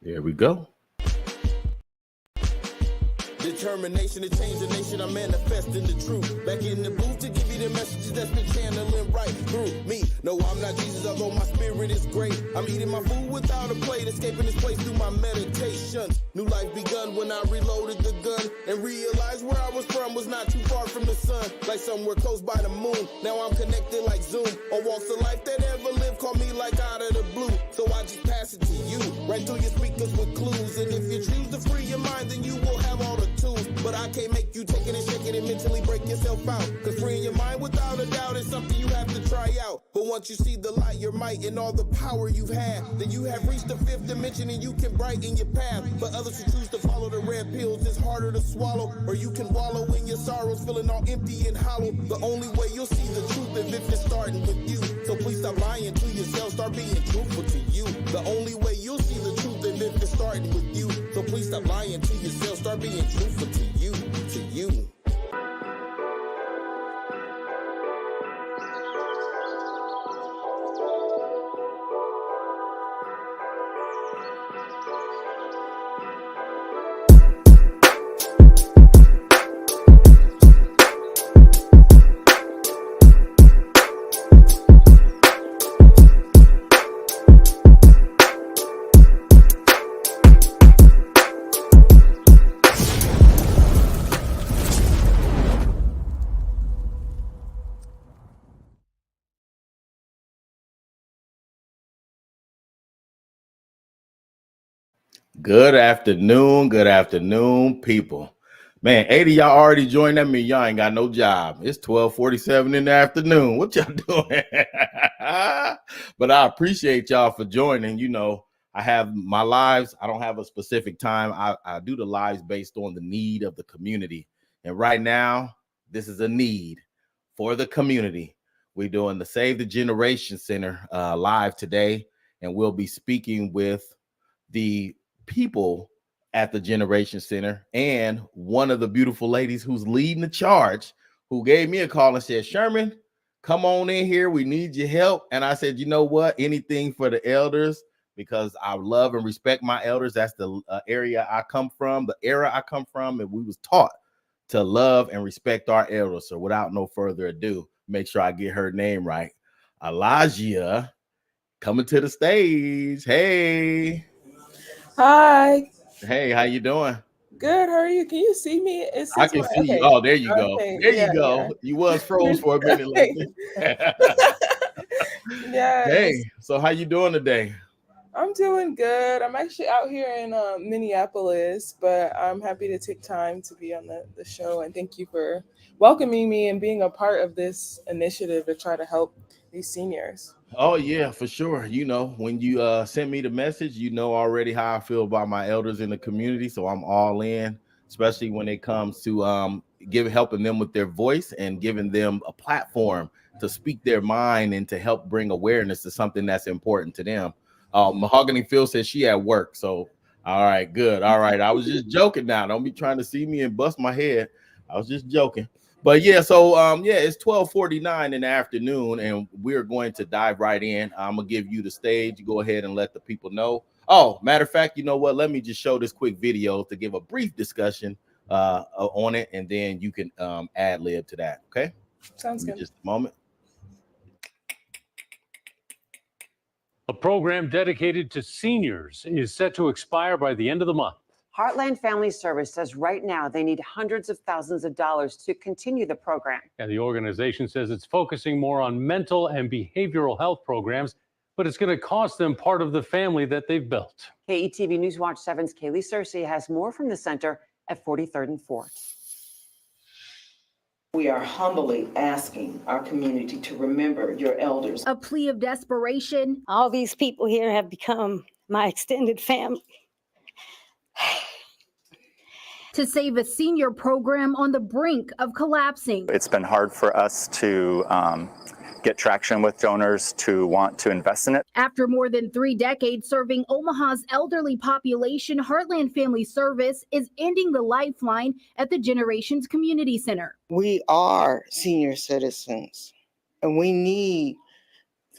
There we go. Determination to change the nation, I'm manifesting the truth. Back in the booth to give you the messages that's been channeling right through me. No, I'm not Jesus, although my spirit is great. I'm eating my food without a plate, escaping this place through my meditations. New life begun when I reloaded the gun and realized where I was from was not too far from the sun. Like somewhere close by the moon. Now I'm connected like Zoom. On walks of life that ever lived, call me like out of the blue. So I just pass it to you, right through your speakers with clues. And if you choose to free your mind, then you will have all the tools. But I can't make you take it and shake it and mentally break yourself out. Cause freeing your mind without a doubt is something you have to try out. But once you see the light, your might, and all the power you've had, then you have reached the fifth dimension and you can brighten your path. But others who choose to follow the red pills, it's harder to swallow. Or you can wallow in your sorrows, feeling all empty and hollow. The only way you'll see the truth is if it's starting with you. So please stop lying to yourself, start being truthful to you. The only way you'll see the truth is if it's starting with you. So please stop lying to yourself, start being truthful to you, to you. Good afternoon, people. Man, 80 y'all already joined. That means y'all ain't got no job. It's 12:47 in the afternoon. What y'all doing? But I appreciate y'all for joining. You know, I have my lives. I don't have a specific time. I do the lives based on the need of the community. And right now, this is a need for the community. We're doing the Save the Generation Center live today, and we'll be speaking with the people at the Generation Center and one of the beautiful ladies who's leading the charge, who gave me a call and said, Sherman, come on in here. We need your help. And I said, you know what? Anything for the elders, because I love and respect my elders. That's the area I come from, the era I come from. And we was taught to love and respect our elders. So without no further ado, make sure I get her name right. Elijah coming to the stage. Hey. Hi. Hey, how you doing? Good. How are you? Can you see me? I can see you. Oh, there you go. There you go. Yeah. You was froze for a minute. Yes. Hey, so how you doing today? I'm doing good. I'm actually out here in Minneapolis, but I'm happy to take time to be on the show. And thank you for welcoming me and being a part of this initiative to try to help these seniors. Oh, yeah, for sure. You know, when you sent me the message, you know already how I feel about my elders in the community. So I'm all in, especially when it comes to helping them with their voice and giving them a platform to speak their mind and to help bring awareness to something that's important to them. Mahogany Phil says she at work. So, all right, good. All right. I was just joking now. Don't be trying to see me and bust my head. I was just joking. But yeah, so it's 12:49 in the afternoon, and we're going to dive right in. I'm gonna give you the stage. Go ahead and let the people know. Oh, matter of fact, you know what? Let me just show this quick video to give a brief discussion on it, and then you can ad lib to that. Okay? Sounds good. Just a moment. A program dedicated to seniors is set to expire by the end of the month. Heartland Family Service says right now they need hundreds of thousands of dollars to continue the program. And the organization says it's focusing more on mental and behavioral health programs, but it's going to cost them part of the family that they've built. KETV News Watch 7's Kaylee Searcy has more from the center at 43rd and 4th. We are humbly asking our community to remember your elders. A plea of desperation. All these people here have become my extended family. To save a senior program on the brink of collapsing. It's been hard for us to get traction with donors to want to invest in it. After more than 3 decades serving Omaha's elderly population, Heartland Family Service is ending the lifeline at the Generations Community Center. We are senior citizens, and we need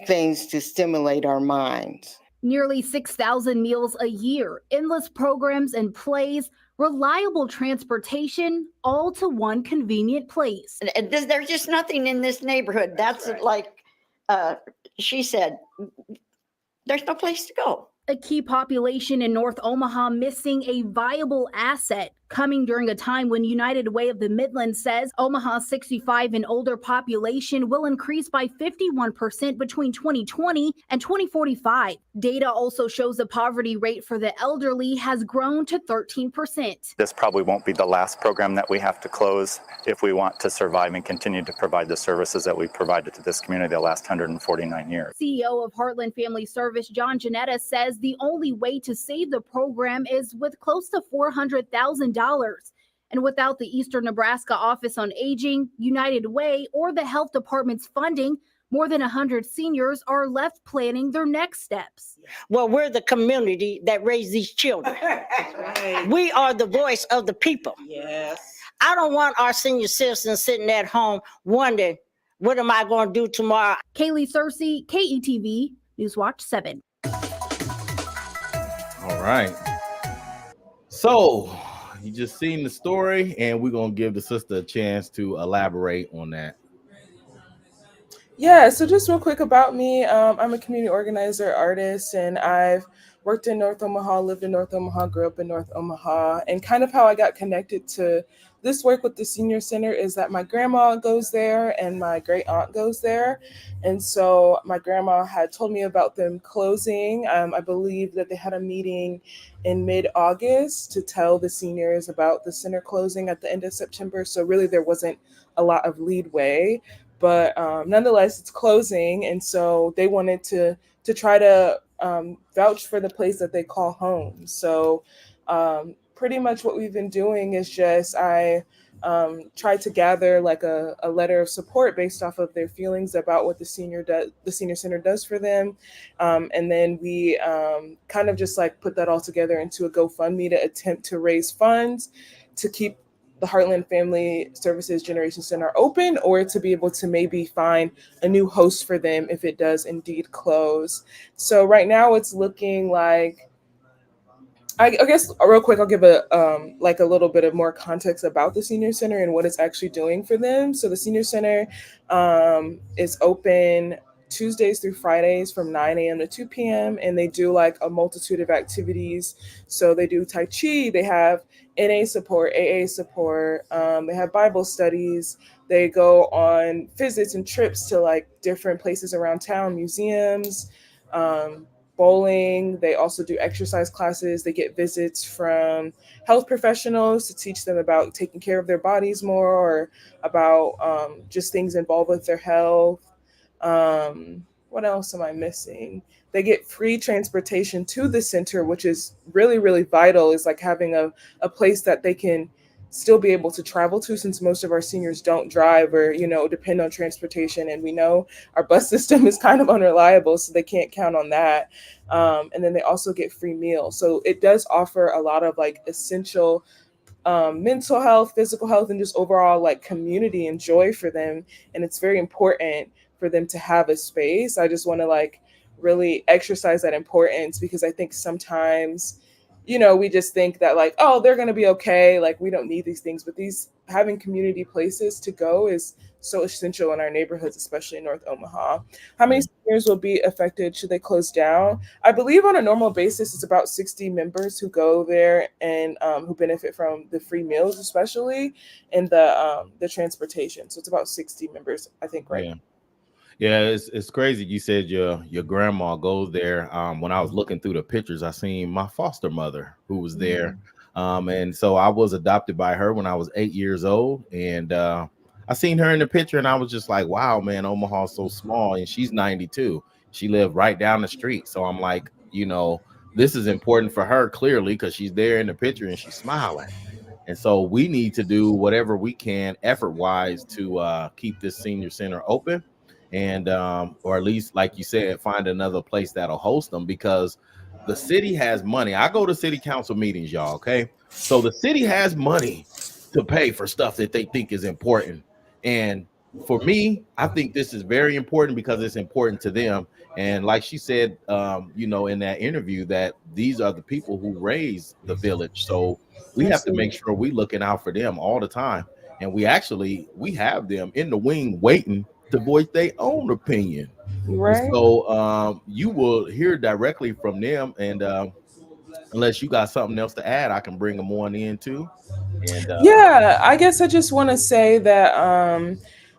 things to stimulate our minds. Nearly 6,000 meals a year, endless programs and plays, reliable transportation, all to one convenient place. And there's just nothing in this neighborhood. That's right. Like she said, there's no place to go. A key population in North Omaha missing a viable asset, coming during a time when United Way of the Midlands says Omaha's 65 and older population will increase by 51% between 2020 and 2045. Data also shows the poverty rate for the elderly has grown to 13%. This probably won't be the last program that we have to close if we want to survive and continue to provide the services that we've provided to this community the last 149 years. CEO of Heartland Family Service, John Janetta, says the only way to save the program is with close to $400,000. And without the Eastern Nebraska Office on Aging, United Way, or the health department's funding, more than 100 seniors are left planning their next steps. Well, we're the community that raised these children. Right. We are the voice of the people. Yes. I don't want our senior citizens sitting at home wondering, what am I going to do tomorrow? Kaylee Searcy, KETV, Newswatch 7. All right. So you just seen the story, and we're going to give the sister a chance to elaborate on that. Yeah, so just real quick about me. I'm a community organizer, artist, and I've worked in North Omaha, lived in North Omaha, grew up in North Omaha. And kind of how I got connected to this work with the senior center is that my grandma goes there and my great aunt goes there. And so my grandma had told me about them closing. I believe that they had a meeting in mid-August to tell the seniors about the center closing at the end of September. So really there wasn't a lot of leadway. But nonetheless, it's closing, and so they wanted to try to vouch for the place that they call home. So pretty much what we've been doing is just I tried to gather like a letter of support based off of their feelings about what the senior center does for them, and then we kind of just like put that all together into a GoFundMe to attempt to raise funds to keep the Heartland Family Services Generation Center open, or to be able to maybe find a new host for them if it does indeed close. So right now it's looking like, I guess real quick, I'll give a little bit of more context about the senior center and what it's actually doing for them. So the senior center is open Tuesdays through Fridays from 9 a.m. to 2 p.m. and they do like a multitude of activities. So they do Tai Chi, they have NA support, AA support, they have Bible studies, they go on visits and trips to like different places around town, museums, bowling. They also do exercise classes. They get visits from health professionals to teach them about taking care of their bodies more, or about just things involved with their health. What else am I missing? They get free transportation to the center, which is really, really vital. Is like having a place that they can still be able to travel to, since most of our seniors don't drive or, depend on transportation. And we know our bus system is kind of unreliable, so they can't count on that. And then they also get free meals. So it does offer a lot of like essential mental health, physical health, and just overall like community and joy for them. And it's very important for them to have a space. I just want to like really exercise that importance, because I think sometimes, we just think that like, oh, they're going to be okay. Like we don't need these things, but having community places to go is so essential in our neighborhoods, especially in North Omaha. How many seniors will be affected should they close down? I believe on a normal basis, it's about 60 members who go there and who benefit from the free meals, especially, and the transportation. So it's about 60 members, I think, right? Yeah, it's crazy. You said your grandma goes there. When I was looking through the pictures, I seen my foster mother who was there. And so I was adopted by her when I was 8 years old. And I seen her in the picture and I was just like, wow, man, Omaha's so small. And she's 92. She lived right down the street. So I'm like, this is important for her clearly, because she's there in the picture and she's smiling. And so we need to do whatever we can effort wise to keep this senior center open. And or at least, like you said, find another place that'll host them, because the city has money. I go to city council meetings, y'all. Okay, so the city has money to pay for stuff that they think is important, and for me, I think this is very important because it's important to them. And like she said, in that interview, that these are the people who raise the village. So we have to make sure we looking out for them all the time. And we have them in the wing waiting to voice their own opinion. And Right. so you will hear directly from them. And unless you got something else to add, I can bring them on in too. And Yeah, I guess I just want to say that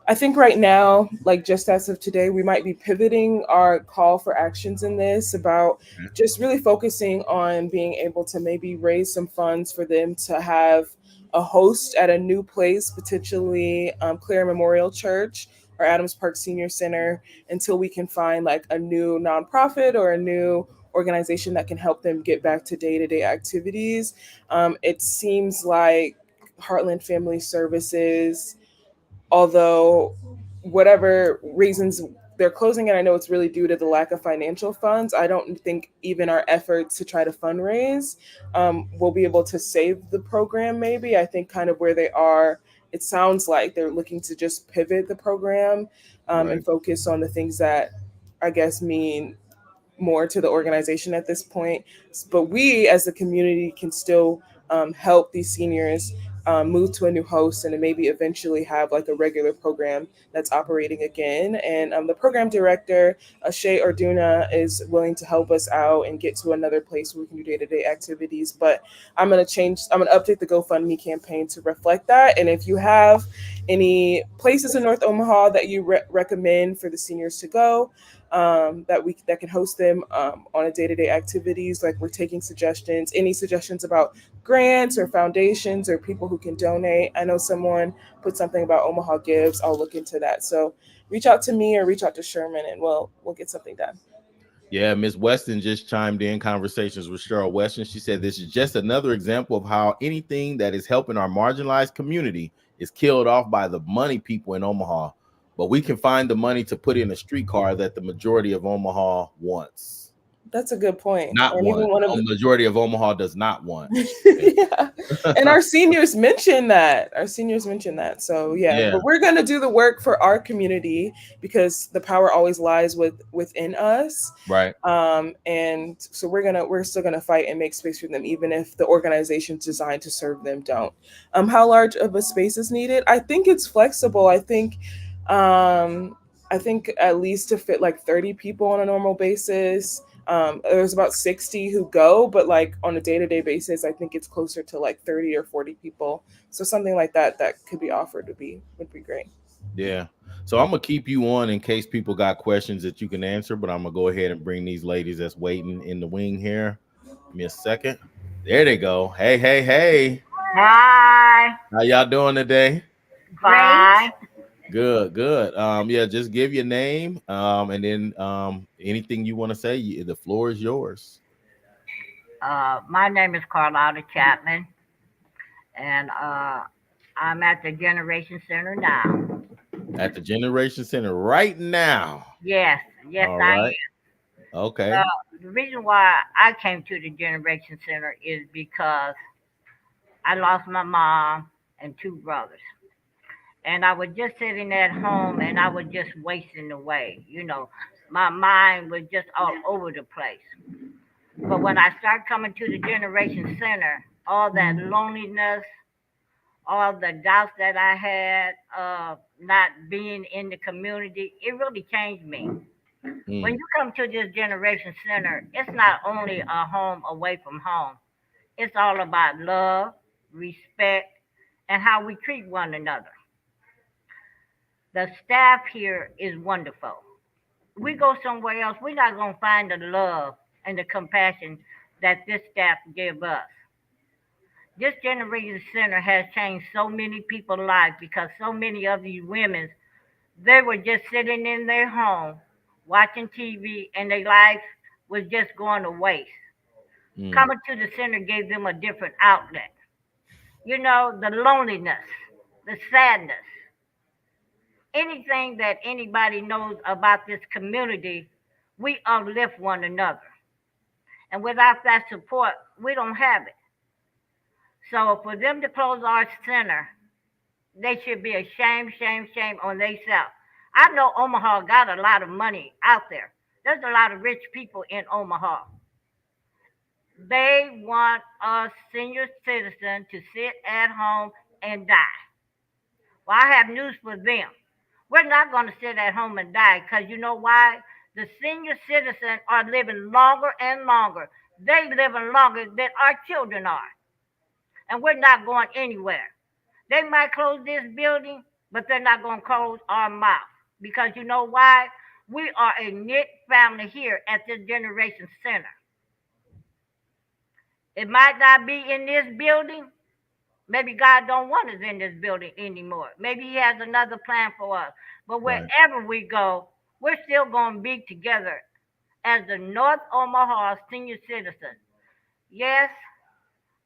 I think right now, like just as of today, we might be pivoting our call for actions in this about just really focusing on being able to maybe raise some funds for them to have a host at a new place, potentially Clare Memorial Church or Adams Park Senior Center, until we can find like a new nonprofit or a new organization that can help them get back to day-to-day activities. It seems like Heartland Family Services, although whatever reasons they're closing it, I know it's really due to the lack of financial funds. I don't think even our efforts to try to fundraise will be able to save the program. Maybe I think kind of where they are, it sounds like they're looking to just pivot the program and focus on the things that I guess mean more to the organization at this point. But we as a community can still help these seniors move to a new host and to maybe eventually have like a regular program that's operating again. And the program director, Shay Orduna, is willing to help us out and get to another place where we can do day-to-day activities. But I'm going to update the GoFundMe campaign to reflect that. And if you have any places in North Omaha that you recommend for the seniors to go, that can host them on a day-to-day activities, like we're taking suggestions, any suggestions about grants or foundations or people who can donate. I know someone put something about Omaha Gives. I'll look into that. So reach out to me or reach out to Sherman and we'll get something done. Yeah, Miss Weston just chimed in conversations with Cheryl Weston. She said this is just another example of how anything that is helping our marginalized community is killed off by the money people in Omaha. But we can find the money to put in a streetcar that the majority of Omaha wants. That's a good point. Not And one. even one of The majority of Omaha does not want. yeah. And our seniors mentioned that. So yeah, but we're gonna do the work for our community because the power always lies within us. Right. And so we're still gonna fight and make space for them, even if the organizations designed to serve them don't. How large of a space is needed? I think it's flexible. I think at least to fit like 30 people on a normal basis. There's about 60 who go, but like on a day-to-day basis, I think it's closer to like 30 or 40 people. So something like that could be offered would be great. Yeah. So I'm gonna keep you on in case people got questions that you can answer, but I'm gonna go ahead and bring these ladies that's waiting in the wing here. Give me a second. There they go. Hey, hey, hey. Hi. How y'all doing today? Fine. Good, good. Yeah, just give your name, and then anything you want to say. The floor is yours. My name is Carlotta Chapman, and I'm at the Generation Center now. At the Generation Center right now. Yes, All I right. am. Okay. The reason why I came to the Generation Center is because I lost my mom and two brothers. And I was just sitting at home and I was just wasting away. You know, my mind was just all over the place. But when I started coming to the Generation Center, all that loneliness, all the doubts that I had of not being in the community, it really changed me. When you come to this Generation Center, it's not only a home away from home, it's all about love, respect, and how we treat one another. The staff here is wonderful. We go somewhere else, we're not going to find the love and the compassion that this staff give us. This Generation Center has changed so many people's lives because so many of these women, they were just sitting in their home watching TV and their life was just going to waste. Coming to the center gave them a different outlet. You know, the loneliness, the sadness, anything that anybody knows about this community, we uplift one another. And without that support, we don't have it. So for them to close our center, they should be ashamed, shame on themselves. I know Omaha got a lot of money out there. There's a lot of rich people in Omaha. They want us senior citizens to sit at home and die. Well, I have news for them. We're not going to sit at home and die because you know why? The senior citizens are living longer and longer. They living longer than our children are. And we're not going anywhere. They might close this building, but they're not going to close our mouth. Because you know why? We are a knit family here at this Generation Center. It might not be in this building. Maybe God don't want us in this building anymore. Maybe he has another plan for us. But wherever we go, we're still going to be together as the North Omaha senior citizens. Yes,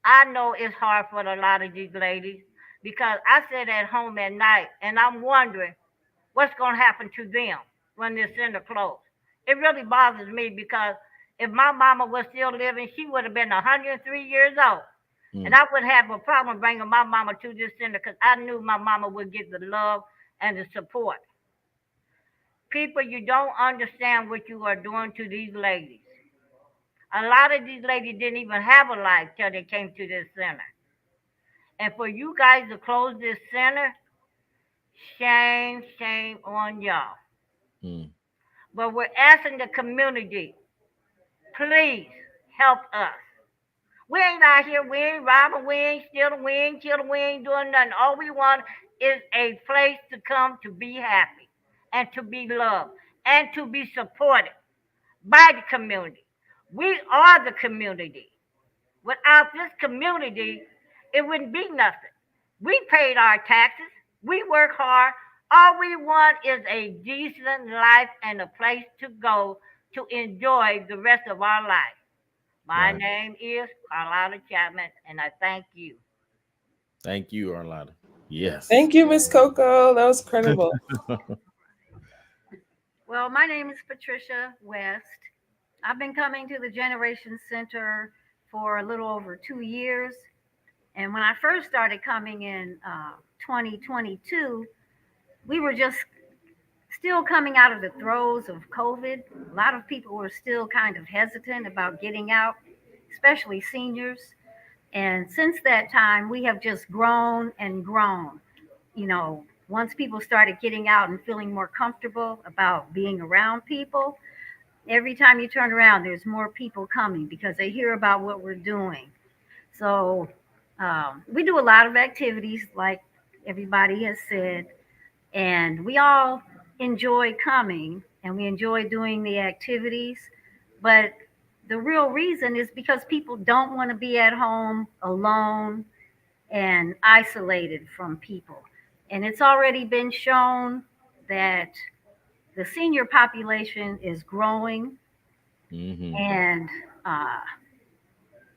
I know it's hard for a lot of these ladies because I sit at home at night and I'm wondering what's going to happen to them when this center closed. It really bothers me because if my mama was still living, she would have been 103 years old. And I wouldn't have a problem bringing my mama to this center because I knew my mama would get the love and the support. People, you don't understand what you are doing to these ladies. A lot of these ladies didn't even have a life till they came to this center. And for you guys to close this center, shame on y'all. But we're asking the community, please help us. We ain't out here, we ain't robbing, we ain't stealing, we ain't killing, we ain't doing nothing. All we want is a place to come to be happy and to be loved and to be supported by the community. We are the community. Without this community, it wouldn't be nothing. We paid our taxes. We work hard. All we want is a decent life and a place to go to enjoy the rest of our life. My name is Carlotta Chapman, and I thank you. Thank you, Arlotta. Yes. Thank you, Miss Coco. That was credible. Well, my name is Patricia West. I've been coming to the Generation Center for a little over 2 years. And when I first started coming in 2022, we were just still coming out of the throes of COVID. A lot of people were still kind of hesitant about getting out, especially seniors. And since that time, we have just grown and grown. You know, once people started getting out and feeling more comfortable about being around people, every time you turn around, there's more people coming because they hear about what we're doing. So we do a lot of activities, like everybody has said, and we all enjoy coming and we enjoy doing the activities. But the real reason is because people don't want to be at home alone and isolated from people. And it's already been shown that the senior population is growing. And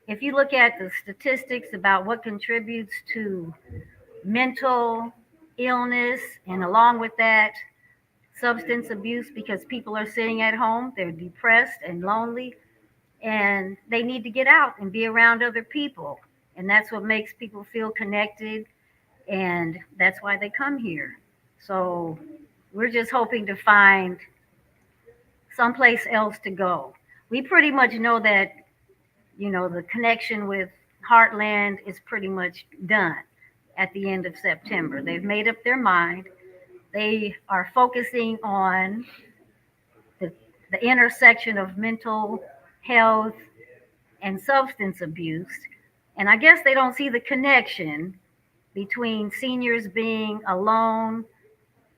if you look at the statistics about what contributes to mental illness, and along with that, substance abuse, because people are sitting at home, they're depressed and lonely, and they need to get out and be around other people. And that's what makes people feel connected, and that's why they come here. So we're just hoping to find someplace else to go. We pretty much know that, you know, the connection with Heartland is pretty much done at the end of September. They've made up their mind. They are focusing on the intersection of mental health and substance abuse. And I guess they don't see the connection between seniors being alone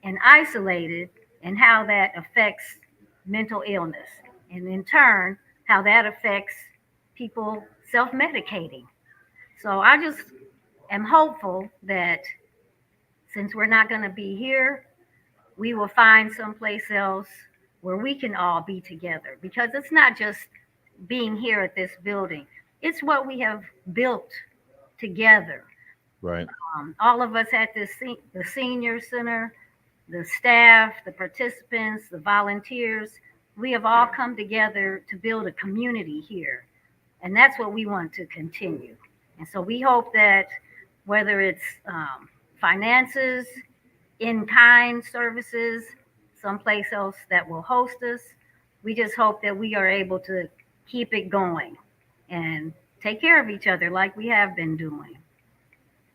and isolated and how that affects mental illness. And in turn, how that affects people self-medicating. So I just am hopeful that since we're not going to be here, we will find someplace else where we can all be together, because it's not just being here at this building. It's what we have built together. Right. All of us at the senior center, the staff, the participants, the volunteers, we have all come together to build a community here. And that's what we want to continue. And so we hope that whether it's finances, in-kind services, someplace else that will host us. We just hope that we are able to keep it going and take care of each other like we have been doing.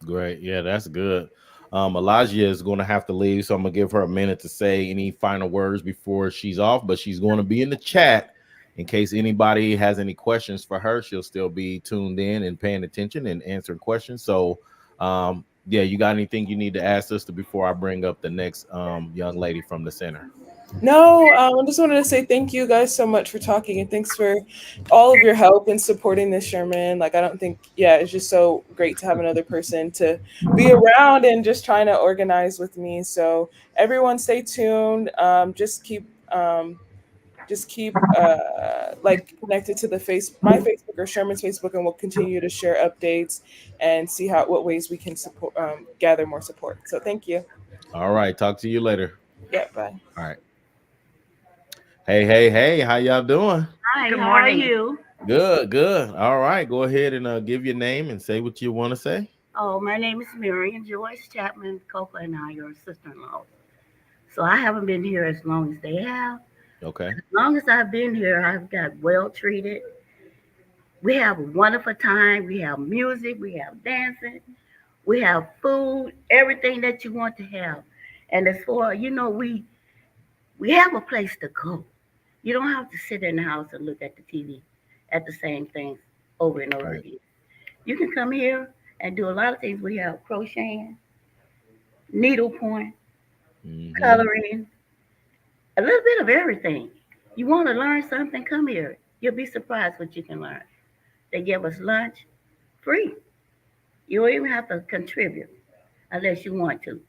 Great. Yeah, that's good. Elijah is going to have to leave, so I'm going to give her a minute to say any final words before she's off, but she's going to be in the chat in case anybody has any questions for her. She'll still be tuned in and paying attention and answering questions. So, yeah, you got anything you need to ask sister before I bring up the next young lady from the center? No, I just wanted to say thank you guys so much for talking, and thanks for all of your help in supporting this, Sherman. Like, I don't think, yeah, it's just so great to have another person to be around and just trying to organize with me. So everyone stay tuned. Just keep like connected to my Facebook or Sherman's Facebook, and we'll continue to share updates and see what ways we can support, gather more support. So thank you. All right. Talk to you later. Yeah, bye. All right. Hey, how y'all doing? Hi, how are you? Good. All right, go ahead and give your name and say what you want to say. Oh, my name is Marion Joyce Chapman. Coco and I are sister-in-law. So I haven't been here as long as they have. Okay. As long as I've been here, I've got well treated. We have a wonderful time. We have music. We have dancing. We have food, everything that you want to have. And as for, we have a place to go. You don't have to sit in the house and look at the TV at the same things over and over again. You can come here and do a lot of things. We have crocheting, needlepoint, coloring, a little bit of everything. You want to learn something, come here. You'll be surprised what you can learn. They give us lunch free. You don't even have to contribute unless you want to.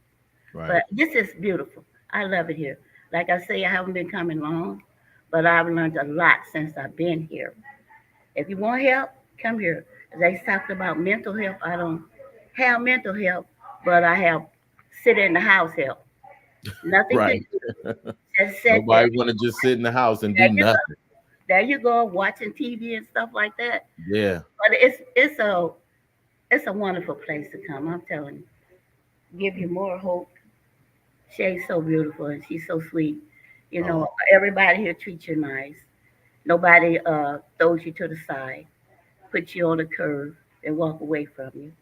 Right. But this is beautiful. I love it here. Like I say, I haven't been coming long, but I've learned a lot since I've been here. If you want help, come here. As I talked about mental health, I don't have mental health, but I have sit in the house help. Nothing right. to do. Just sit Nobody there. want to just sit in the house and do nothing. There you go, watching TV and stuff like that. Yeah. But it's a wonderful place to come. I'm telling you, give you more hope. She's so beautiful and she's so sweet. Everybody here treats you nice. Nobody throws you to the side, puts you on the curb, and walk away from you.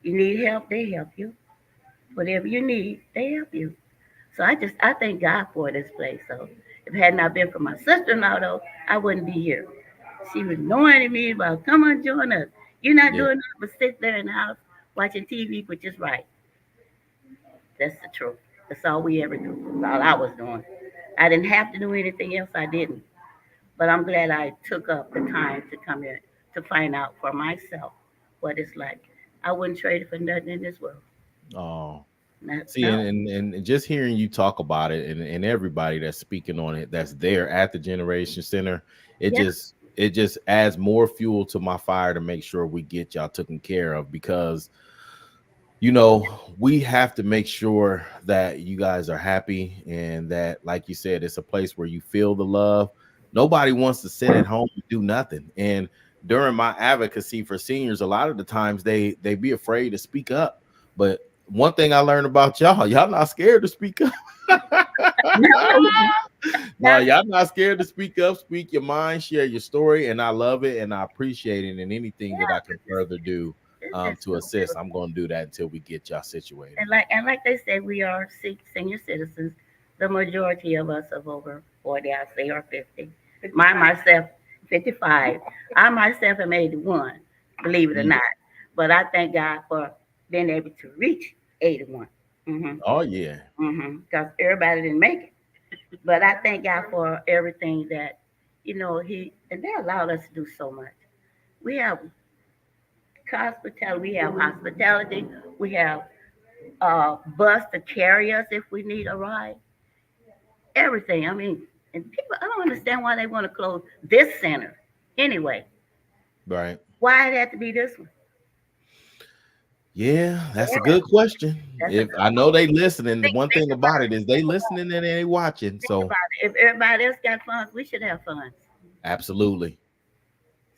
You need help, they help you. Whatever you need, they help you. So I thank God for this place. So if it had not been for my sister-in-law, though, I wouldn't be here. She was anointing me about, come on, join us. You're not doing nothing but sit there in the house watching TV, which is right. That's the truth. That's all we ever do. That's all I was doing. I didn't have to do anything else. I didn't. But I'm glad I took up the time to come here to find out for myself what it's like. I wouldn't trade it for nothing in this world. Oh. See, and just hearing you talk about it and everybody that's speaking on it, that's there at the Generation Center, it just adds more fuel to my fire to make sure we get y'all taken care of, because we have to make sure that you guys are happy and that, like you said, it's a place where you feel the love. Nobody wants to sit at home and do nothing. And during my advocacy for seniors, a lot of the times they be afraid to speak up. But one thing I learned about y'all not scared to speak up. No, y'all not scared to speak up, speak your mind, share your story, and I love it and I appreciate it. And anything that I can further do to assist, I'm going to do that until we get y'all situated. And like they say, we are senior citizens. The majority of us of over 40, I say, or 50. Myself, 55. I myself am 81, believe it or not. But I thank God for being able to reach 81. Oh, yeah. Because everybody didn't make it. But I thank God for everything that, and they allowed us to do so much. We have hospitality, we have bus to carry us if we need a ride. Everything. I mean, and people, I don't understand why they want to close this center anyway. Right. Why it had to be this one? Yeah, that's a good question. I know they listening, the one thing about it is they listening and they watching. So if everybody else got funds, we should have funds. Absolutely.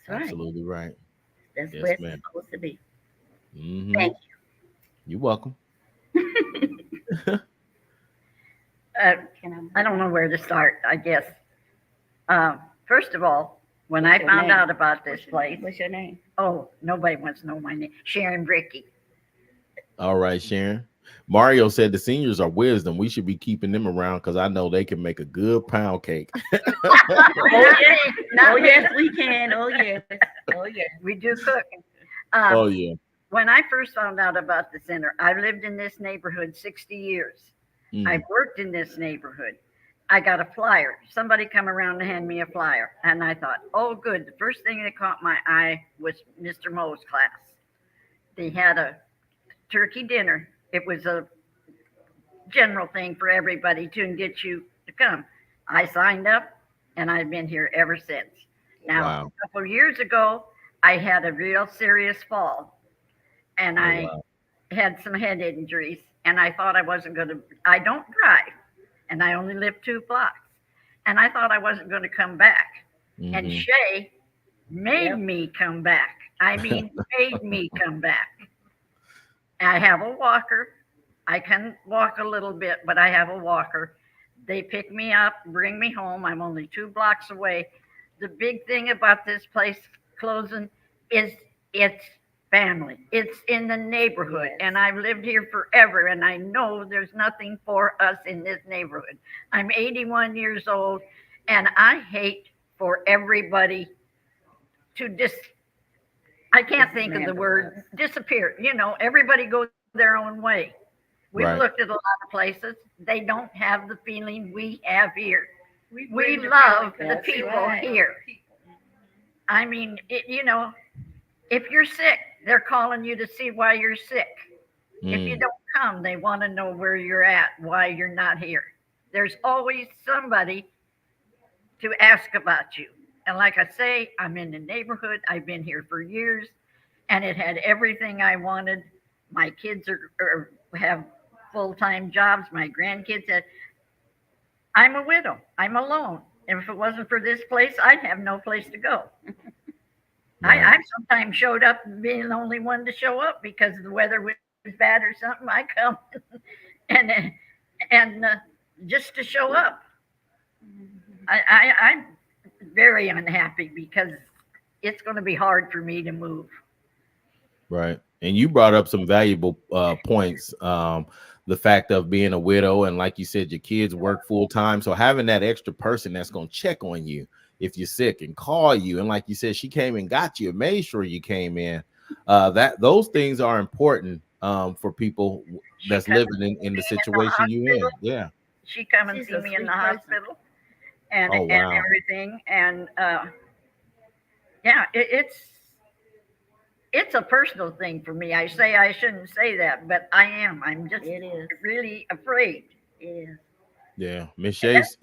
That's absolutely right. That's where it's supposed to be. Mm-hmm. Thank you. You're welcome. I don't know where to start, I guess. First of all, when What's I your found name? out about this place, What's your name? oh, nobody wants to know my name. Sharon Ricky. All right, Sharon. Mario said the seniors are wisdom. We should be keeping them around because I know they can make a good pound cake. Oh yes, we can. Oh yes. Oh yes. We do cook. Oh yeah. When I first found out about the center, I lived in this neighborhood 60 years. I've worked in this neighborhood. I got a flyer. Somebody come around and hand me a flyer. And I thought, oh, good. The first thing that caught my eye was Mr. Moe's class. They had a turkey dinner. It was a general thing for everybody to get you to come. I signed up and I've been here ever since. Now, Wow. a couple of years ago, I had a real serious fall and I had some head injuries and I thought I wasn't going to, I don't drive and I only live 2 blocks and I thought I wasn't going to come back. And Shay made me come back. I mean, made me come back. I have a walker. I can walk a little bit, but I have a walker. They pick me up, bring me home. I'm only 2 blocks away. The big thing about this place closing is it's family. It's in the neighborhood. Yes. And I've lived here forever, and I know there's nothing for us in this neighborhood. I'm 81 years old, and I hate for everybody to I can't think of the word, disappear. You know, everybody goes their own way. We've looked at a lot of places. They don't have the feeling we have here. We love the people here. I mean, you know, if you're sick, they're calling you to see why you're sick. If you don't come, they want to know where you're at, why you're not here. There's always somebody to ask about you. And like I say, I'm in the neighborhood. I've been here for years, and it had everything I wanted. My kids have full-time jobs. My grandkids had. I'm a widow. I'm alone. And if it wasn't for this place, I'd have no place to go. I sometimes showed up being the only one to show up because the weather was bad or something. I come and just to show up. I'm very unhappy because it's going to be hard for me to move. Right. And you brought up some valuable points. The fact of being a widow, and like you said, your kids work full time. So having that extra person that's going to check on you if you're sick and call you. And like you said, she came and got you and made sure you came in. Those things are important for people that's living in the situation you're in. Yeah. She come and see me in the hospital and everything. And yeah, it's a personal thing for me. I say I shouldn't say that, but I am. I'm just really afraid. Yeah. Miss Shay is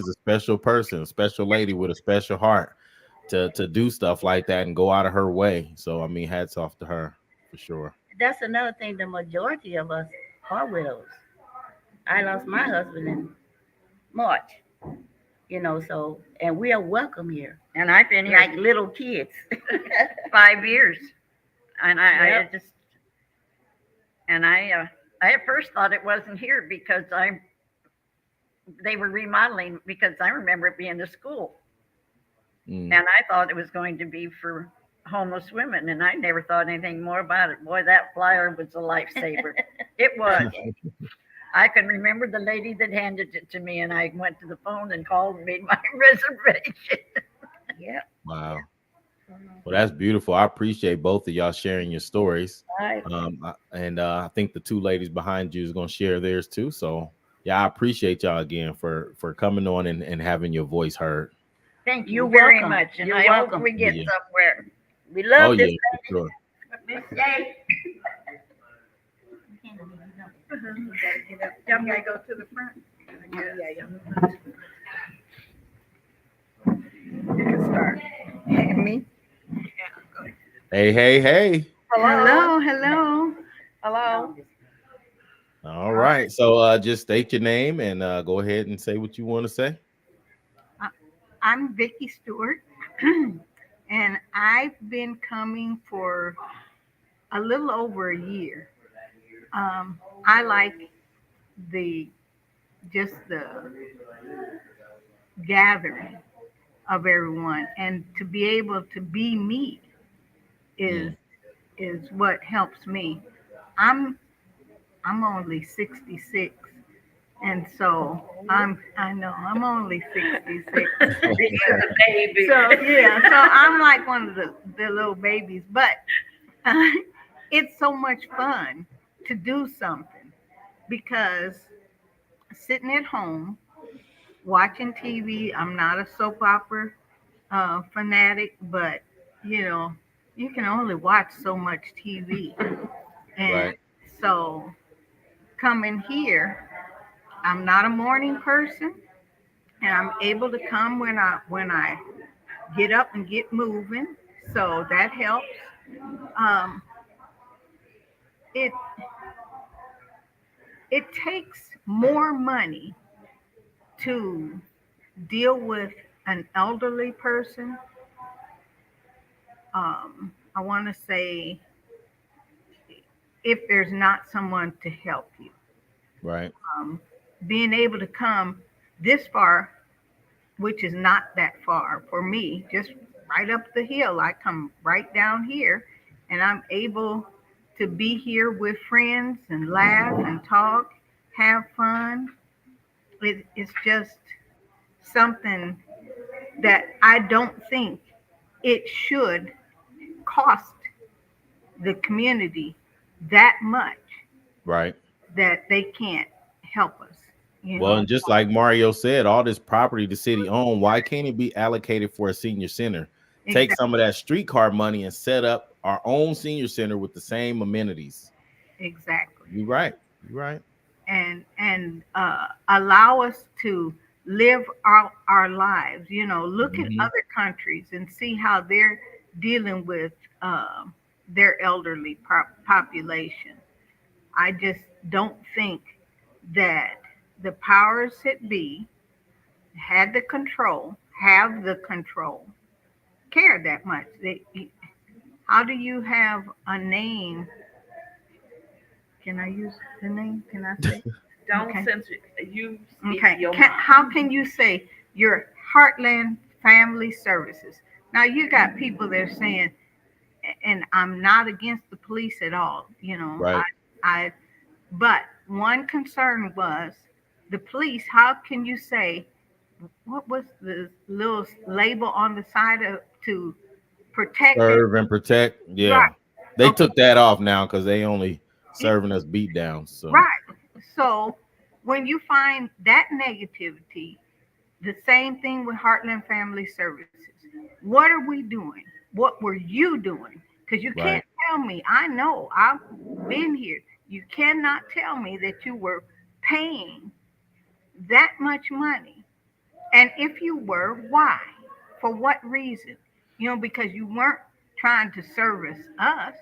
a special person, a special lady with a special heart to do stuff like that and go out of her way. So I mean, hats off to her for sure. That's another thing. The majority of us are widows. I lost my husband in March. You know, so, and we are welcome here. And I've been here like little kids. 5 years. And I just, and I at first thought it wasn't here because they were remodeling, because I remember it being a school. And I thought it was going to be for homeless women. And I never thought anything more about it. Boy, that flyer was a lifesaver. It was. I can remember the lady that handed it to me, and I went to the phone and called and made my reservation. Yeah. Wow. Well, that's beautiful. I appreciate both of y'all sharing your stories. Right. I think the 2 ladies behind you is going to share theirs too. So yeah, I appreciate y'all again for coming on and having your voice heard. Thank you very much. And I hope we get somewhere. We love this. For sure. Miss Jay. Y'all gotta go to the front. You can start. Me? Hey. Hello. All right. So just state your name and go ahead and say what you want to say. I'm Vicki Stewart, and I've been coming for a little over a year. I like the just the gathering of everyone, and to be able to be me is what helps me. I'm I'm only 66, and so I know I'm only 66. Baby. So yeah, so I'm like one of the little babies, but it's so much fun to do something because sitting at home watching TV. I'm not a soap opera fanatic, but you know, you can only watch so much TV, and Right. so coming here, I'm not a morning person, and I'm able to come when I get up and get moving, so that helps. Um, it it takes more money to deal with an elderly person. I want to say if there's not someone to help you, Right. um, being able to come this far, which is not that far for me, just right up the hill. I come right down here, and I'm able to be here with friends and laugh and talk, have fun. It's just something that I don't think it should cost the community that much Right. that they can't help us. You Well, know, and just like Mario said, all this property the city owned, why can't it be allocated for a senior center? Take exactly, some of that streetcar money and set up our own senior center with the same amenities. exactly, You're right. You're right. and allow us to live our lives. You know, look at Mhm. other countries and see how they're dealing with uh, their elderly population. I just don't think that the powers that be had the control, have the control, care that much. How do you have a name? Can I use the name? Can I say? Don't Okay. censor. You speak Okay. your mind. How can you say your Heartland Family Services? Now you got people that are saying, and I'm not against the police at all. You know, Right. I but one concern was the police. How can you say what was the little label on the side of to protect it? Serve and protect. Right. Yeah. They Okay. took that off now because they only serving us beat downs. So Right. So when you find that negativity, the same thing with Heartland Family Services. What are we doing? What were you doing? Because you right. can't tell me. I know I've been here. You cannot tell me that you were paying that much money. And if you were, why? For what reason? You know, because you weren't trying to service us.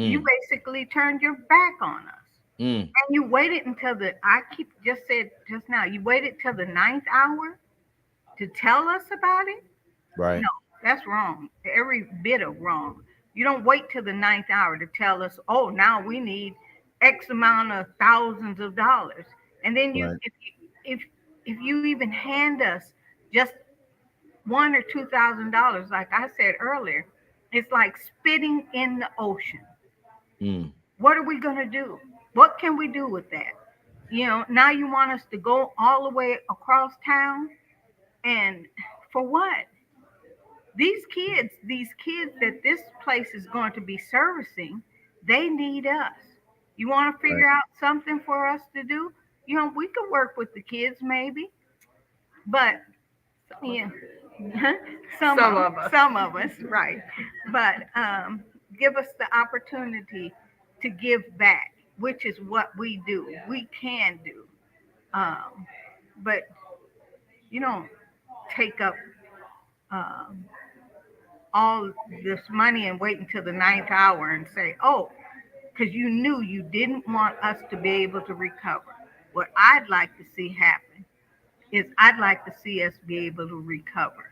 You Mm, basically turned your back on us. mm, And you waited until I keep just said just now, you waited till the ninth hour to tell us about it? right. No, that's wrong. Every bit of wrong. You don't wait till the ninth hour to tell us, oh, now we need X amount of thousands of dollars. And then Right. if you even hand us just $1,000 or $2,000, like I said earlier, it's like spitting in the ocean. Mm, What are we gonna do? What can we do with that? You know, now you want us to go all the way across town, and for what? These kids that this place is going to be servicing, they need us. You want to right. figure out something for us to do? You know, we could work with the kids maybe, but yeah, some of us. Some of us, right? But give us the opportunity to give back, which is what we do. We can do, um, but you don't take up um, all this money and wait until the ninth hour and say, oh, because you knew you didn't want us to be able to recover. What I'd like to see happen is I'd like to see us be able to recover.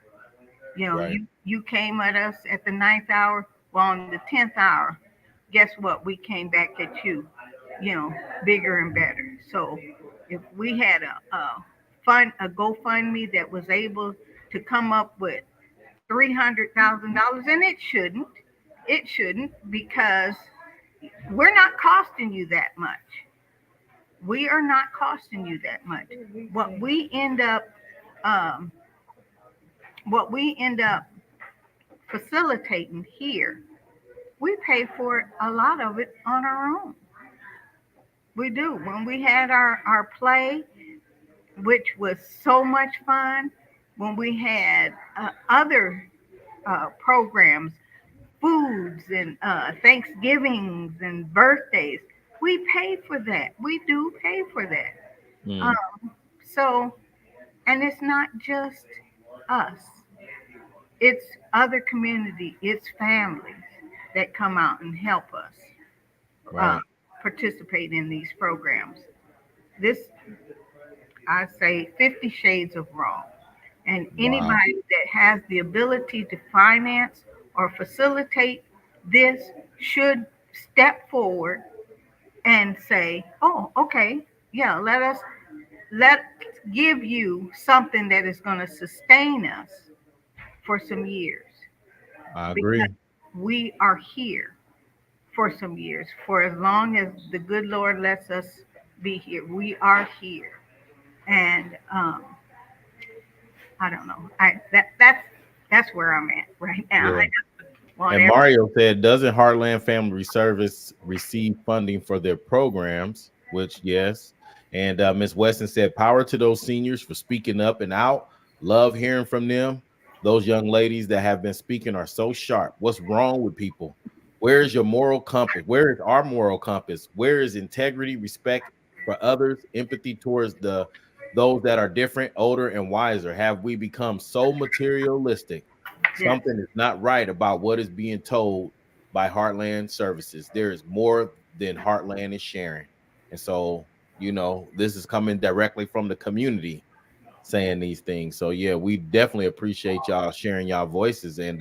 You know, Right. you came at us at the ninth hour. Well, on the 10th hour, guess what? We came back at you. bigger and better. So if we had a GoFundMe that was able to come up with $300,000, and it shouldn't, because we're not costing you that much. We are not costing you that much. What we end up, um, what we end up facilitating here, we pay for it, a lot of it on our own. We do. When we had our play, which was so much fun, when we had other programs, foods and Thanksgivings and birthdays, we pay for that. We do pay for that. Mm, Um, so, and it's not just us, it's other community, it's families that come out and help us uh, right. participate in these programs. This, I say, 50 Shades of Wrong. And Wow. anybody that has the ability to finance or facilitate this should step forward and say, oh, okay, yeah, let's give you something that is going to sustain us for some years, I because agree. we are here for some years. For as long as the good Lord lets us be here, we are here. And I don't know. That's where I'm at right now. Yeah. I just want And every Mario said, doesn't Heartland Family Service receive funding for their programs? Which, yes. And Ms. Weston said, power to those seniors for speaking up and out. Love hearing from them. Those young ladies that have been speaking are so sharp. What's wrong with people? Where is your moral compass? Where is our moral compass? Where is integrity, respect for others, empathy towards those that are different, older, and wiser? Have we become so materialistic? yes. Something is not right about what is being told by Heartland Services. There is more than Heartland is sharing. And so, this is coming directly from the community saying these things. So, yeah, we definitely appreciate y'all sharing y'all voices and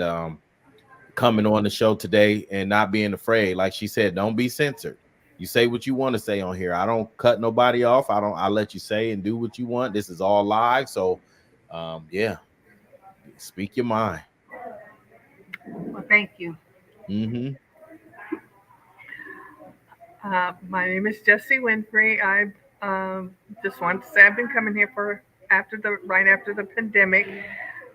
coming on the show today and not being afraid. Like she said, don't be censored. You say what you want to say on here. I don't cut nobody off. I let you say and do what you want. This is all live. So, yeah, speak your mind. Well, thank you. Mm-hmm. My name is Jessie Winfrey. I just wanted to say I've been coming here for right after the pandemic.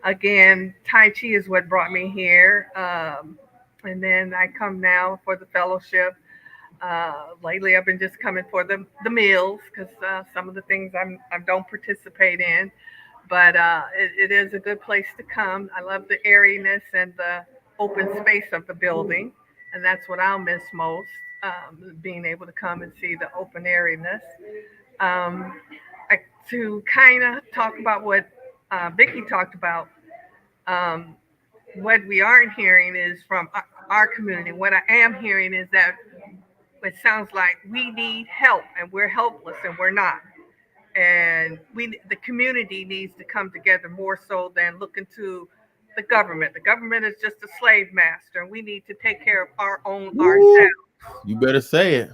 Again, Tai Chi is what brought me here, and then I come now for the fellowship. Lately, I've been just coming for the meals because some of the things I don't participate in, but it is a good place to come. I love the airiness and the open space of the building, and that's what I'll miss most, being able to come and see the open airiness. Um, to kind of talk about what Vicky talked about, um, what we aren't hearing is from our community. What I am hearing is that it sounds like we need help and we're helpless and we're not. And the community needs to come together more so than looking to the government. The government is just a slave master, and we need to take care of our own Woo! ourselves. You better say it.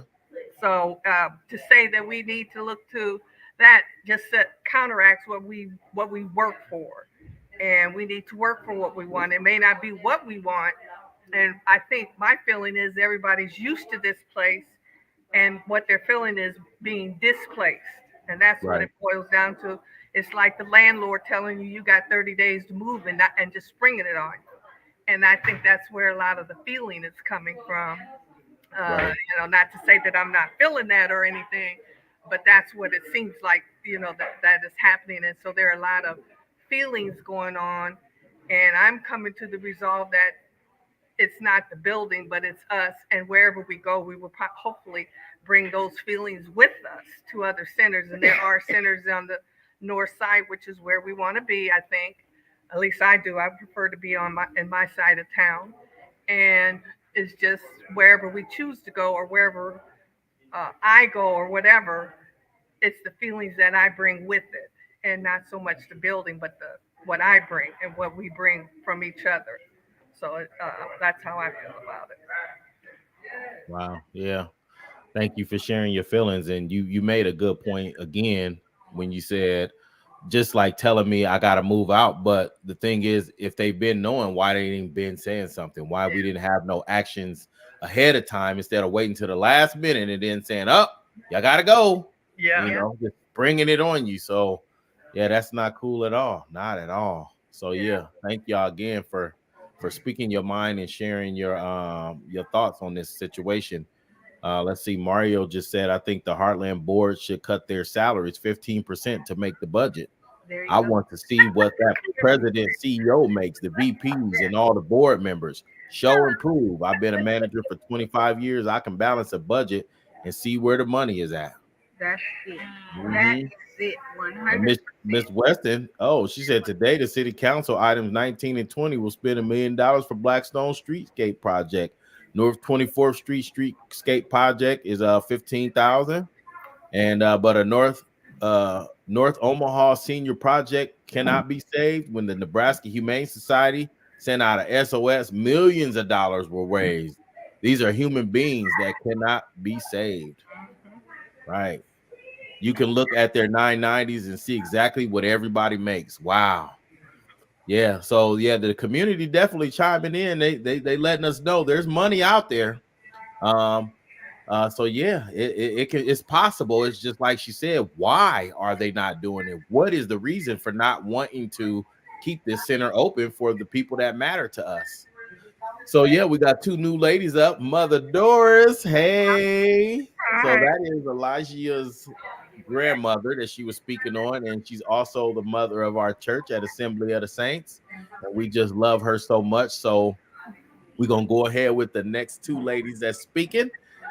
So to say that we need to look to that just counteracts what we work for, and we need to work for what we want. It may not be what we want, and I think my feeling is everybody's used to this place, and what they're feeling is being displaced, and that's what Right. it boils down to. It's like the landlord telling you got 30 days to move and just springing it on you. And I think that's where a lot of the feeling is coming from. Right. Not to say that I'm not feeling that or anything, but that's what it seems like, that is happening. And so there are a lot of feelings going on. And I'm coming to the resolve that it's not the building, but it's us. And wherever we go, we will hopefully bring those feelings with us to other centers. And there are centers on the north side, which is where we want to be, I think. At least I do. I prefer to be in my side of town. And it's just wherever we choose to go or wherever I go or whatever, it's the feelings that I bring with it, and not so much the building, but the what I bring and what we bring from each other. So that's how I feel about it. Wow. Yeah. Thank you for sharing your feelings. And you made a good point again when you said, just like telling me I gotta move out. But the thing is, if they've been knowing, why they ain't been saying something, why we didn't have no actions ahead of time instead of waiting to the last minute and then saying, "Oh, y'all gotta go." Yeah. You know, just bringing it on you. So yeah, that's not cool at all. Not at all. So yeah, thank y'all again for speaking your mind and sharing your thoughts on this situation. Let's see. Mario just said, I think the Heartland board should cut their salaries 15% to make the budget. There you I go. want to see what that president, CEO makes, the VPs, and all the board members. Show and prove. I've been a manager for 25 years. I can balance a budget and see where the money is at. That's it. That Mhm. is it. And 100. Miss Weston, she said today the city council items 19 and 20 will spend $1 million for Blackstone Streetscape project. North 24th Street Streetscape project is 15,000, and but a North Omaha senior project cannot be saved. When the Nebraska Humane Society sent out a SOS, millions of dollars were raised. These are human beings that cannot be saved. Right. You can look at their 990s and see exactly what everybody makes. Wow. Yeah. So yeah, the community definitely chiming in. They letting us know there's money out there. So yeah, it's possible. It's just like she said, why are they not doing it? What is the reason for not wanting to keep this center open for the people that matter to us? So yeah, we got two new ladies up. Mother Doris, hey. So Hi. that is Elijah's grandmother that she was speaking on, and she's also the mother of our church at Assembly of the Saints. And we just love her so much. So we're gonna go ahead with the next two ladies that's speaking.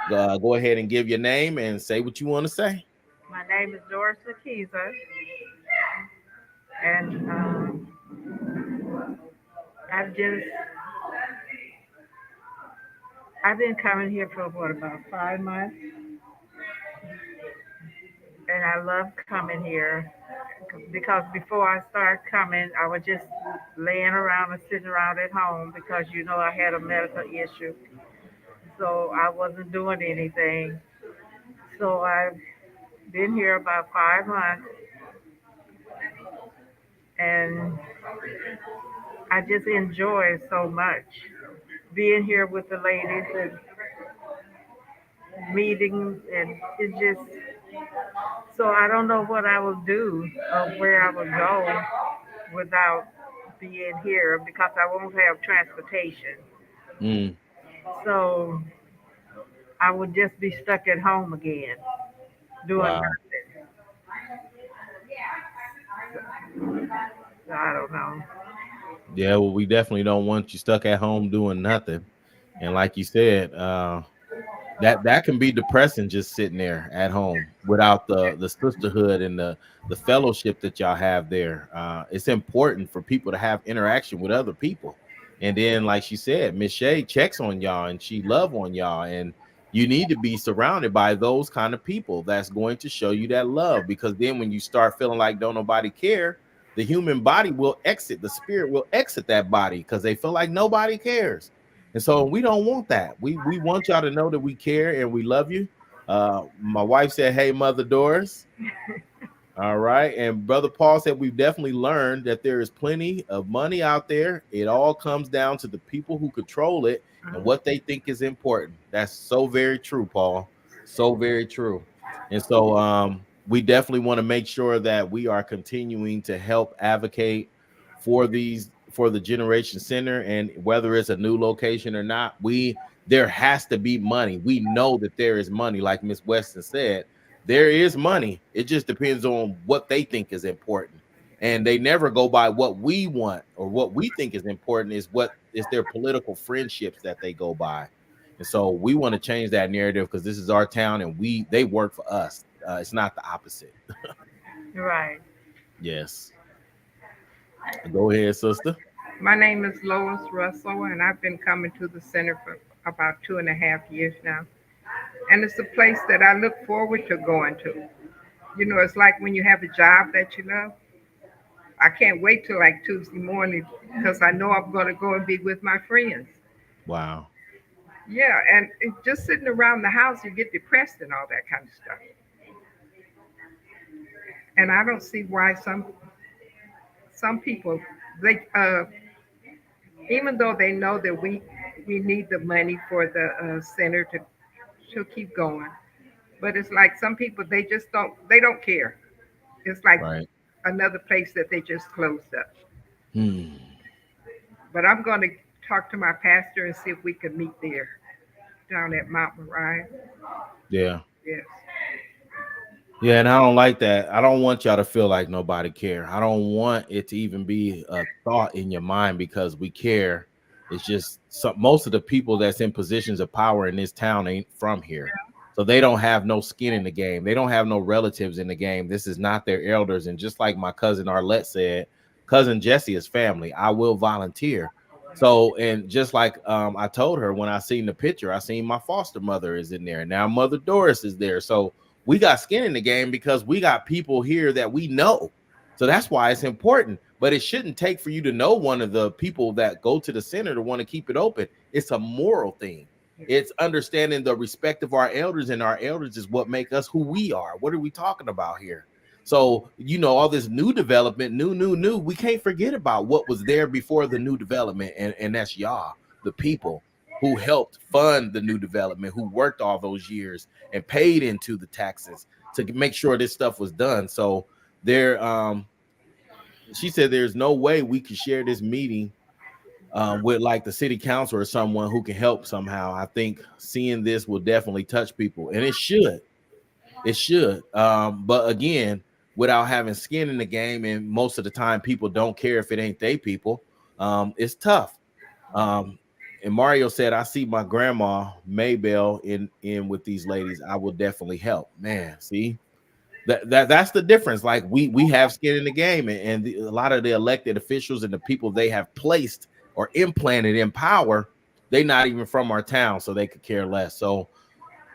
Go ahead and give your name and say what you want to say. My name is Doris Lakiza, and I've just I've been coming here for what about 5 months, and I love coming here because before I started coming, I was just laying around and sitting around at home because I had a medical issue, so I wasn't doing anything. So I've been here about 5 months, and I just enjoy it so much being here with the ladies and meetings, and it's just so I don't know what I will do or where I will go without being here because I won't have transportation. Mm, So I would just be stuck at home again doing wow. nothing. So I don't know. Yeah, well, we definitely don't want you stuck at home doing nothing. And like you said, that can be depressing just sitting there at home without the sisterhood and the fellowship that y'all have there. It's important for people to have interaction with other people. And then, like she said, Miss Shay checks on y'all and she love on y'all. And you need to be surrounded by those kind of people that's going to show you that love. Because then when you start feeling like don't nobody care, the human body will exit, the spirit will exit that body because they feel like nobody cares. And so we don't want that. We want y'all to know that we care and we love you. My wife said, "Hey, Mother Doris." All right. And Brother Paul said, we've definitely learned that there is plenty of money out there. It all comes down to the people who control it and what they think is important. That's so very true, Paul. So very true. And so we definitely want to make sure that we are continuing to help advocate for the Generation Center, and whether it's a new location or not, there has to be money. We know that there is money, like Miss Weston said. There is money. It just depends on what they think is important. And they never go by what we want or what we think is important is what is their political friendships that they go by. And so we want to change that narrative because this is our town and they work for us. It's not the opposite. Right. Yes. Go ahead, sister. My name is Lois Russell, and I've been coming to the center for about 2.5 years now. And it's a place that I look forward to going to. It's like when you have a job that you love. I can't wait till like Tuesday morning because I know I'm going to go and be with my friends. Wow. Yeah, and just sitting around the house, you get depressed and all that kind of stuff. And I don't see why some people they even though they know that we need the money for the center to keep going, but it's like some people they don't care. It's like Right. another place that they just closed up. Hmm. But I'm going to talk to my pastor and see if we can meet there down at Mount Moriah. Yeah. Yes. Yeah, and I don't like that. I don't want y'all to feel like nobody care. I don't want it to even be a thought in your mind because we care. It's just most of the people that's in positions of power in this town ain't from here. So they don't have no skin in the game. They don't have no relatives in the game. This is not their elders. And just like my cousin Arlette said, cousin Jesse is family. I will volunteer. So, and just like I told her when I seen the picture, I seen my foster mother is in there. Now Mother Doris is there. So we got skin in the game because we got people here that we know. So that's why it's important. But it shouldn't take for you to know one of the people that go to the center to want to keep it open. It's a moral thing. It's understanding the respect of our elders, and our elders is what make us who we are. What are we talking about here? So, all this new development, new, we can't forget about what was there before the new development. And that's y'all, the people who helped fund the new development, who worked all those years and paid into the taxes to make sure this stuff was done. So there, she said there's no way we could share this meeting with like the city council or someone who can help somehow. I think seeing this will definitely touch people, and it should. It should. But again, without having skin in the game, and most of the time people don't care if it ain't they people, it's tough. And Mario said, I see my grandma Maybell in with these ladies. I will definitely help. Man, see, that's the difference. Like we have skin in the game, and a lot of the elected officials and the people they have placed or implanted in power, they not even from our town, so they could care less. So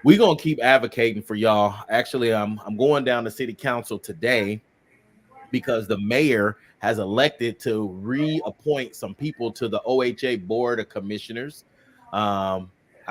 we're gonna keep advocating for y'all. Actually, I'm going down to city council today because the mayor has elected to reappoint some people to the OHA board of commissioners. I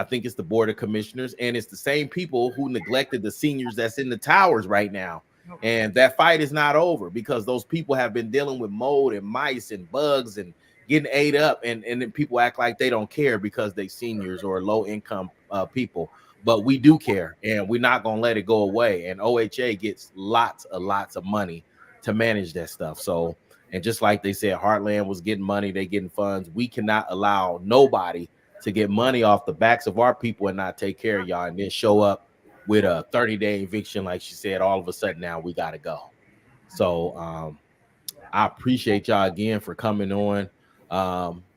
think it's the board of commissioners, and it's the same people who neglected the seniors that's in the towers right now. And that fight is not over because those people have been dealing with mold and mice and bugs and getting ate up, and then people act like they don't care because they seniors or low income people. But we do care, and we're not gonna let it go away. And OHA gets lots of money to manage that stuff. So, and just like they said, Heartland was getting money, they getting funds. We cannot allow nobody to get money off the backs of our people and not take care of y'all, and then show up with a 30-day eviction, like she said. All of a sudden, now we got to go. So, I appreciate y'all again for coming on.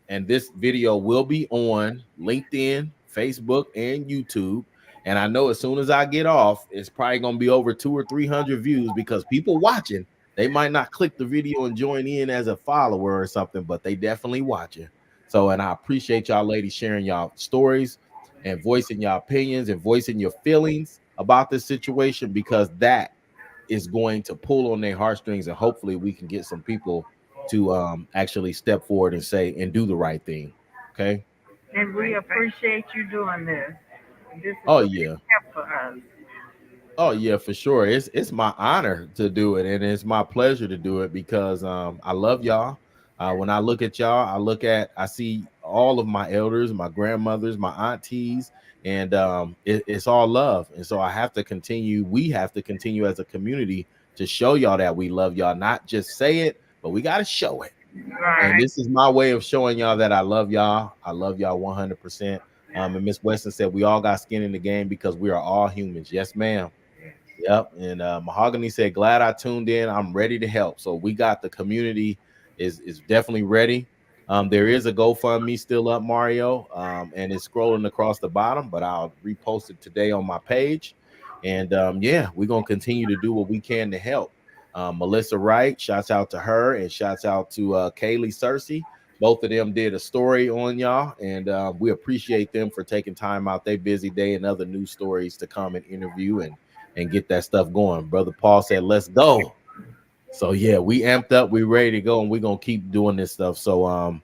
And this video will be on LinkedIn, Facebook, and YouTube. And I know as soon as I get off, it's probably going to be over 200 or 300 views because people watching, they might not click the video and join in as a follower or something, but they definitely watching. So, and I appreciate y'all ladies sharing y'all stories and voicing your opinions and voicing your feelings about this situation, because that is going to pull on their heartstrings, and hopefully we can get some people to actually step forward and say and do the right thing. Okay. And we appreciate you doing this. This is Oh a big yeah. step for us. Oh yeah, for sure. It's my honor to do it, and it's my pleasure to do it because I love y'all. When I look at y'all, I see all of my elders, my grandmothers, my aunties, and it's all love. And so I have to continue. We have to continue as a community to show y'all that we love y'all, not just say it, but we got to show it. Right. And this is my way of showing y'all that I love y'all. I love y'all 100%. And Miss Weston said we all got skin in the game because we are all humans. Yes, ma'am. Yep. And Mahogany said, glad I tuned in. I'm ready to help. So we got the community is definitely ready. There is a GoFundMe still up, Mario, and it's scrolling across the bottom, but I'll repost it today on my page. And yeah, we're going to continue to do what we can to help. Melissa Wright, shouts out to her, and shouts out to Kaylee Cersei. Both of them did a story on y'all, and we appreciate them for taking time out their busy day and other news stories to come and interview and get that stuff going. Brother Paul said, let's go. So yeah, we amped up, we ready to go, and we're gonna keep doing this stuff. So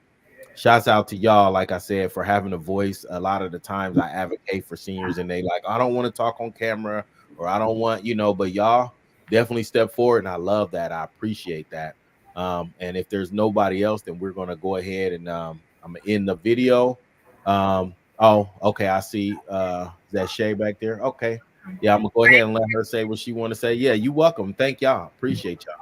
shouts out to y'all, like I said, for having a voice. A lot of the times I advocate for seniors and they like, I don't want to talk on camera, or I don't want, but y'all definitely step forward. And I love that. I appreciate that. And if there's nobody else, then we're going to go ahead and I'm going to end the video. Oh, okay. I see is that Shay back there. Okay. Yeah, I'm going to go ahead and let her say what she want to say. Yeah, you welcome. Thank y'all. Appreciate y'all.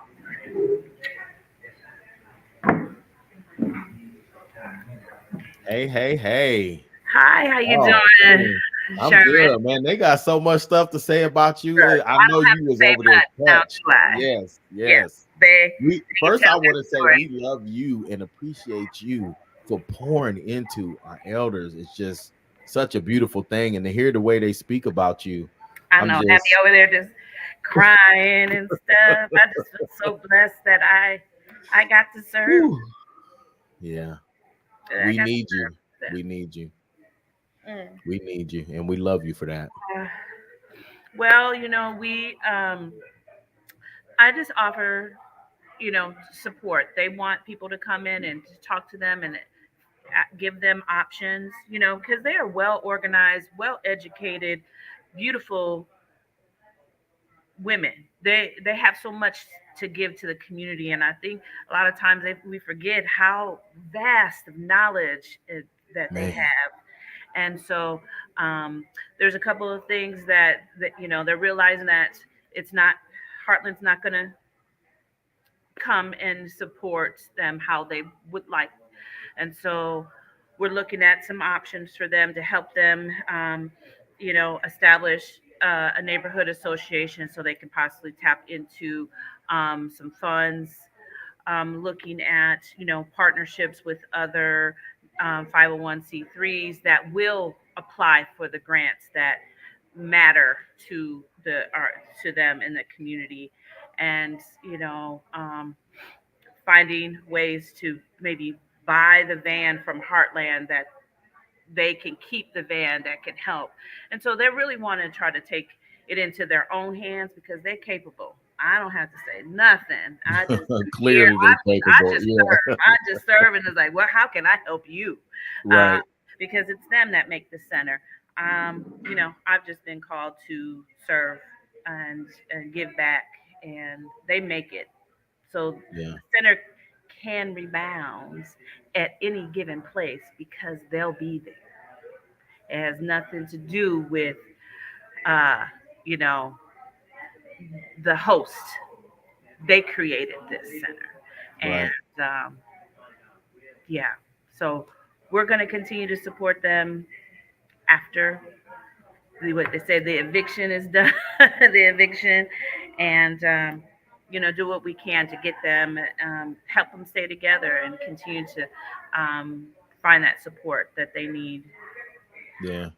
Hey. Hi, how you Oh, doing, man. I'm Sherman? good, man. They got so much stuff to say about you. Good. I I know don't have you to was say over there much now, touched. do I? Yes. Yes, they First, tell I their want to say story. we love you and appreciate you for pouring into our elders. It's just such a beautiful thing, and to hear the way they speak about you, I I'm know, have me just over there just crying and stuff. I just feel so blessed that I got to serve. Whew. Yeah. That I We got to need you. serve them. We need you. Mm. We need you, and we love you for that. Well, we I just offer, support. They want people to come in and to talk to them and give them options, because they are well organized, well educated, beautiful women. They have so much to give to the community, and I think a lot of times we forget how vast of knowledge that they Man. have. And so there's a couple of things that they're realizing that it's not Heartland's not going to come and support them how they would like. And so we're looking at some options for them to help them, establish a neighborhood association so they can possibly tap into some funds. Looking at, partnerships with other 501c3s that will apply for the grants that matter to to them in the community, and finding ways to maybe buy the van from Heartland that they can keep the van that can help. And so they really want to try to take it into their own hands because they're capable. I don't have to say nothing. I just here. Clearly, they're I capable. just Yeah. serve. I just serve, and it's like, well, how can I help you? Right. Because it's them that make the center. I've just been called to serve and give back, and they make it. So Yeah. the center can rebound at any given place because they'll be there. It has nothing to do with, uh, you know, the host. They created this center, and Right. yeah. So we're going to continue to support them after what they say the eviction is done, the eviction, and do what we can to get them, help them stay together, and continue to find that support that they need. Yeah.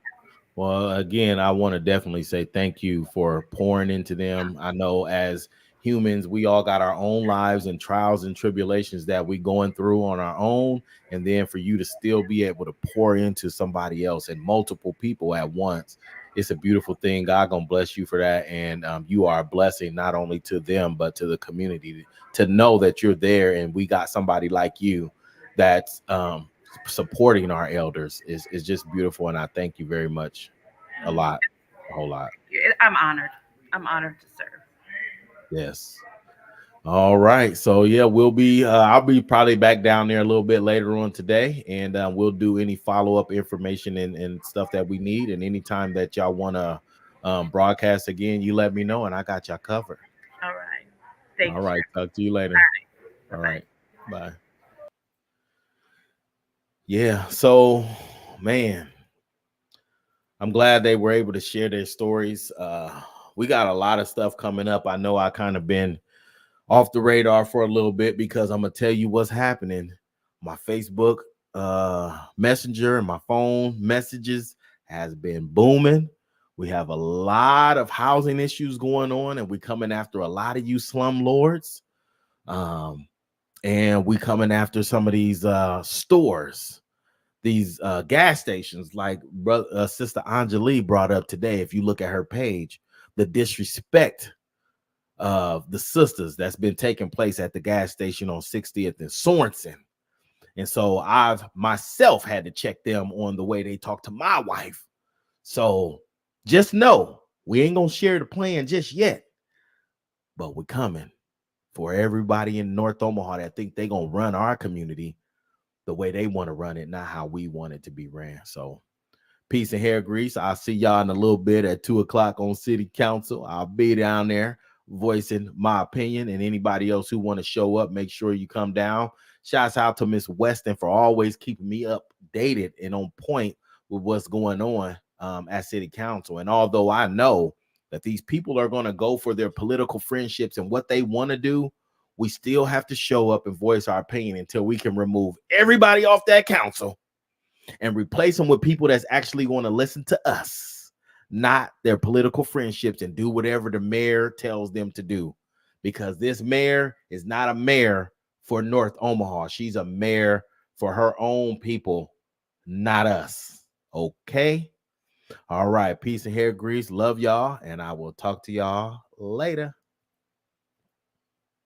Well, again, I want to definitely say thank you for pouring into them. I know as humans, we all got our own lives and trials and tribulations that we going through on our own. And then for you to still be able to pour into somebody else and multiple people at once, it's a beautiful thing. God gonna bless you for that. And you are a blessing not only to them, but to the community to know that you're there and we got somebody like you that's supporting our elders is just beautiful, and I thank you very much a whole lot. I'm honored. I'm honored to serve. Yes. All right, so yeah, we'll be I'll be probably back down there a little bit later on today, and we'll do any follow-up information and stuff that we need, and anytime that y'all want to broadcast again, you let me know and I got y'all covered. All right. Thank All you. right, talk to you later. All right. All right, bye. Yeah, so man, I'm glad they were able to share their stories. We got a lot of stuff coming up. I know I kind of been off the radar for a little bit because I'm gonna tell you what's happening. My Facebook Messenger and my phone messages has been booming. We have a lot of housing issues going on, and we coming after a lot of you slum lords. And we coming after some of these stores, these gas stations, like Sister Anjali brought up today. If you look at her page, the disrespect of the sisters that's been taking place at the gas station on 60th and Sorensen. And so I've myself had to check them on the way they talk to my wife. So just know we ain't gonna share the plan just yet, but we're coming for everybody in North Omaha that think they gonna run our community the way they want to run it, not how we want it to be ran. So peace and hair grease. I'll see y'all in a little bit at 2:00 on City Council. I'll be down there voicing my opinion, and anybody else who want to show up, make sure you come down. Shouts out to Miss Weston for always keeping me updated and on point with what's going on at City Council. And although I know that these people are going to go for their political friendships and what they want to do, we still have to show up and voice our opinion until we can remove everybody off that council and replace them with people that's actually going to listen to us, not their political friendships, and do whatever the mayor tells them to do. Because this mayor is not a mayor for North Omaha. She's a mayor for her own people, not us. Okay? All right. Peace and hair grease. Love y'all. And I will talk to y'all later.